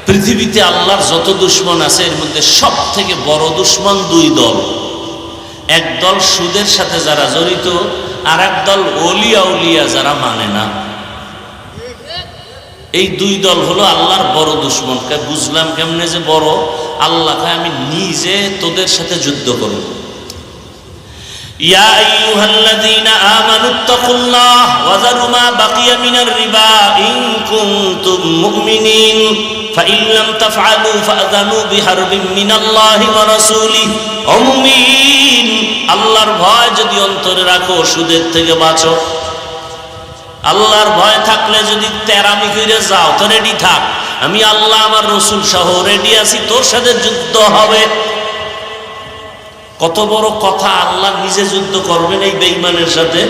পৃথিবীতে আল্লাহর যত দুশ্মন আছে এর মধ্যে সব থেকে বড় দুশ্মন দুই দল। এক দল সুদের সাথে যারা জড়িত, আর এক দল ওলিয়া উলিয়া যারা মানে না। এই দুই দল হলো আল্লাহর বড় দুশ্মন। বুঝলাম কেমনে যে বড়? আল্লাহকে আমি নিজে তোদের সাথে যুদ্ধ করব। ইয়া আইয়ুহাল্লাযীনা আমানুত্তাকুল্লাহ ওয়া যারু মা বাকিয়া মিনার রিবা ইন কুনতুম মুমিনিন ফাইন লাম তাফআলু ফাআযানু বিহারবিন মিনাল্লাহি ওয়া রাসূলিহি। ও মুমিন, আল্লাহর ভয় যদি অন্তরে রাখো সুদের থেকে বাঁচো। আল্লাহর ভয় থাকলে যদি তেরামি করে যাও তো রেডি থাক, আমি আল্লাহ আমার রসুল সহ রেডি আছি, তোর সাথে যুদ্ধ হবে। কত বড় কথা! আল্লাহ নিজে যুদ্ধ করবেন এই বেঈমানের সাথে।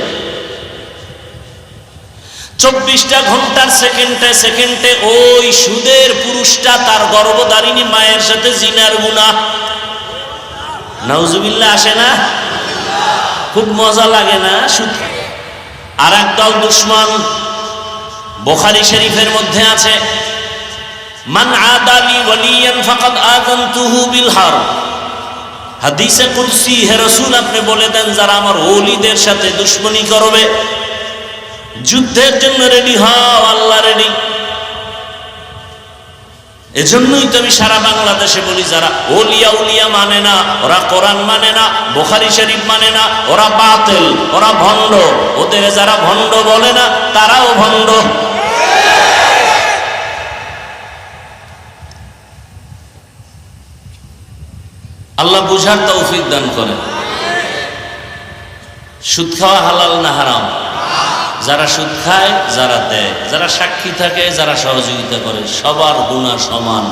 24টা ঘন্টার সেকেন্ডে সেকেন্ডে ওই সুদের পুরুষটা তার গর্ভধারিণী মায়ের সাথে জিনার গুনাহ। নাউজুবিল্লাহ আসে না? খুব মজা লাগে না? সুদ। আর একদল দুশ্মন, বুখারী শরীফের মধ্যে আছে, মান আদালি ওয়ালিয়ান ফাকাদ আযানতুহু বিল হারব। হাদিসে কুদসি, হে রাসূল আপনি বলে দেন যারা আমার ওলিদের সাথে দুশমনি করবে, যুদ্ধের জন্য রেডি হও, আল্লাহ রেডি। এজন্যই তো আমি সারা বাংলাদেশে বলি, যারা ওলিয়া উলিয়া মানে না, ওরা কোরআন মানে না, বুখারী শরীফ মানে না, ওরা বাতিল, ওরা ভণ্ড। ওদের যারা ভণ্ড বলে না তারাও ভণ্ড। আল্লাহ বুঝার তৌফিক দান করেন। সুদ খাওয়া হালাল না হারাম? যারা সুদ খায়, যারা দেয়, যারা সাক্ষী থাকে, যারা সহযোগিতা করে, সবার গুনাহ সমান।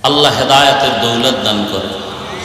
আল্লাহ হেদায়েতের দৌলত দান করে।